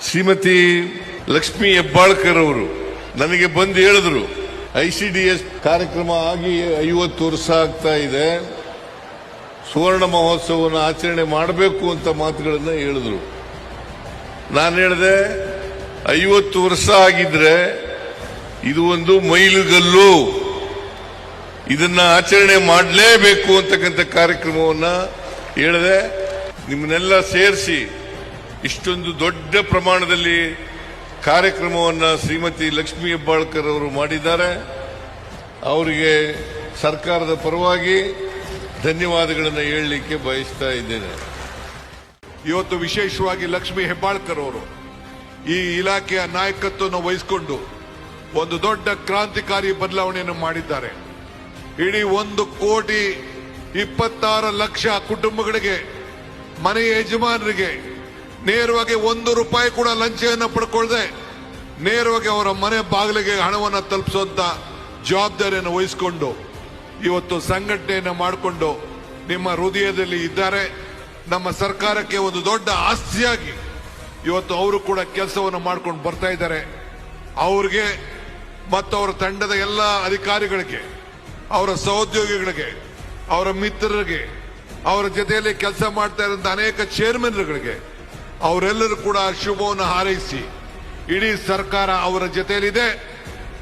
ಶ್ರೀಮತಿ ಲಕ್ಷ್ಮೀ ಹೆಬ್ಬಾಳ್ಕರ್ ಅವರು ನನಗೆ ಬಂದು ಹೇಳಿದ್ರು, ICDS ಕಾರ್ಯಕ್ರಮ ಆಗಿ 50 ವರ್ಷ ಆಗ್ತಾ ಇದೆ, ಸುವರ್ಣ ಮಹೋತ್ಸವವನ್ನು ಆಚರಣೆ ಮಾಡಬೇಕು ಅಂತ ಮಾತುಗಳನ್ನ ಹೇಳಿದ್ರು. ನಾನು ಹೇಳಿದೆ, 50 ವರ್ಷ ಆಗಿದ್ರೆ ಇದು ಒಂದು ಮೈಲುಗಲ್ಲು, ಇದನ್ನ ಆಚರಣೆ ಮಾಡಲೇಬೇಕು ಅಂತಕ್ಕಂಥ ಕಾರ್ಯಕ್ರಮವನ್ನ ಹೇಳಿದೆ. ನಿಮ್ಮನ್ನೆಲ್ಲ ಸೇರಿಸಿ ಇಷ್ಟೊಂದು ದೊಡ್ಡ ಪ್ರಮಾಣದಲ್ಲಿ ಕಾರ್ಯಕ್ರಮವನ್ನ ಶ್ರೀಮತಿ ಲಕ್ಷ್ಮೀ ಹೆಬ್ಬಾಳ್ಕರ್ ಅವರು ಮಾಡಿದ್ದಾರೆ. ಅವರಿಗೆ ಸರ್ಕಾರದ ಪರವಾಗಿ ಧನ್ಯವಾದಗಳನ್ನು ಹೇಳಲಿಕ್ಕೆ ಬಯಸ್ತಾ ಇದ್ದೇನೆ. ಇವತ್ತು ವಿಶೇಷವಾಗಿ ಲಕ್ಷ್ಮೀ ಹೆಬ್ಬಾಳ್ಕರ್ ಅವರು ಈ ಇಲಾಖೆಯ ನಾಯಕತ್ವವನ್ನು ವಹಿಸಿಕೊಂಡು ಒಂದು ದೊಡ್ಡ ಕ್ರಾಂತಿಕಾರಿ ಬದಲಾವಣೆಯನ್ನು ಮಾಡಿದ್ದಾರೆ. ಇಡೀ 1,26,00,000 ಕುಟುಂಬಗಳಿಗೆ, ಮನೆ ಯಜಮಾನರಿಗೆ ನೇರವಾಗಿ ₹1 ಕೂಡ ಲಂಚವನ್ನು ಪಡ್ಕೊಳ್ಳದೆ ನೇರವಾಗಿ ಅವರ ಮನೆ ಬಾಗಿಲಿಗೆ ಹಣವನ್ನು ತಲುಪಿಸುವಂತ ಜವಾಬ್ದಾರಿಯನ್ನು ವಹಿಸಿಕೊಂಡು ಇವತ್ತು ಸಂಘಟನೆಯನ್ನು ಮಾಡಿಕೊಂಡು ನಿಮ್ಮ ಹೃದಯದಲ್ಲಿ ಇದ್ದಾರೆ. ನಮ್ಮ ಸರ್ಕಾರಕ್ಕೆ ಒಂದು ದೊಡ್ಡ ಆಸ್ತಿಯಾಗಿ ಇವತ್ತು ಅವರು ಕೂಡ ಕೆಲಸವನ್ನು ಮಾಡ್ಕೊಂಡು ಬರ್ತಾ ಇದ್ದಾರೆ. ಅವ್ರಿಗೆ ಮತ್ತು ಅವರ ತಂಡದ ಎಲ್ಲ ಅಧಿಕಾರಿಗಳಿಗೆ, ಅವರ ಸಹೋದ್ಯೋಗಿಗಳಿಗೆ, ಅವರ ಮಿತ್ರರಿಗೆ, ಅವರ ಜೊತೆಯಲ್ಲಿ ಕೆಲಸ ಮಾಡ್ತಾ ಇರುವಂತ ಅನೇಕ ಚೇರ್ಮನ್ಗಳಿಗೆ ಅವರೆಲ್ಲರೂ ಕೂಡ ಶುಭವನ್ನು ಹಾರೈಸಿ, ಇಡೀ ಸರ್ಕಾರ ಅವರ ಜೊತೆಯಲ್ಲಿದೆ,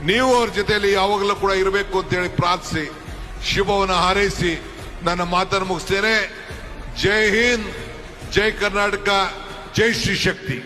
ನೀವು ಅವ್ರ ಜೊತೆಯಲ್ಲಿ ಯಾವಾಗಲೂ ಕೂಡ ಇರಬೇಕು ಅಂತ ಹೇಳಿ ಪ್ರಾರ್ಥಿಸಿ ಶುಭವನ್ನು ಹಾರೈಸಿ ನನ್ನ ಮಾತನ್ನು ಮುಗಿಸ್ತೇನೆ. ಜೈ ಹಿಂದ್, ಜೈ ಕರ್ನಾಟಕ, ಜೈ ಶ್ರೀ ಶಕ್ತಿ.